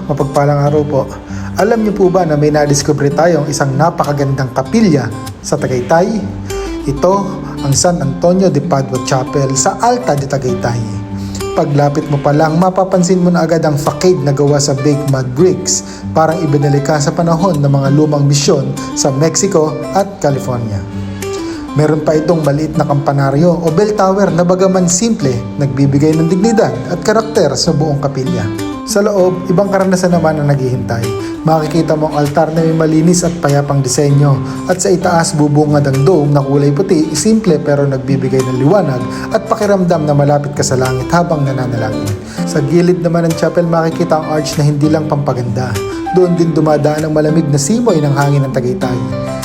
Mapagpalang araw po. Alam niyo po ba na may nadiskubre tayong isang napakagandang kapilya sa Tagaytay? Ito ang San Antonio de Padua Chapel sa Alta de Tagaytay. Paglapit mo pa lang, mapapansin mo na agad ang facade na gawa sa baked mud bricks, parang ibinalik ka sa panahon ng mga lumang misyon sa Mexico at California. Meron pa itong maliit na kampanaryo o bell tower na bagaman simple, nagbibigay ng dignidad at karakter sa buong kapilya. Sa loob, ibang karanasan naman ang naghihintay. Makikita mo ang altar na may malinis at payapang disenyo, at sa itaas bubungad ang dome na kulay puti, simple pero nagbibigay ng liwanag at pakiramdam na malapit ka sa langit habang nananalangin. Sa gilid naman ng chapel makikita ang arch na hindi lang pampaganda. Doon din dumadaan ang malamig na simoy ng hangin ng Tagaytay.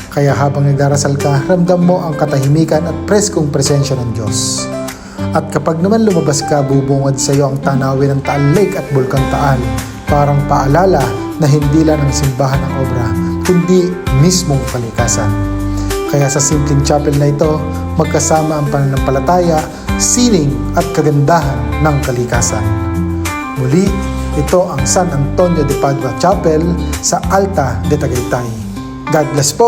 Kaya habang nagdarasal ka, ramdam mo ang katahimikan at preskong presensya ng Diyos. At kapag naman lumabas ka, bubungad sa iyo ang tanawin ng Taal Lake at Bulkang Taal. Parang paalala na hindi lang ang simbahan ang obra, kundi mismong kalikasan. Kaya sa simpleng chapel na ito, magkasama ang pananampalataya, sining at kagandahan ng kalikasan. Muli, ito ang San Antonio de Padua Chapel sa Alta de Tagaytay. God bless po!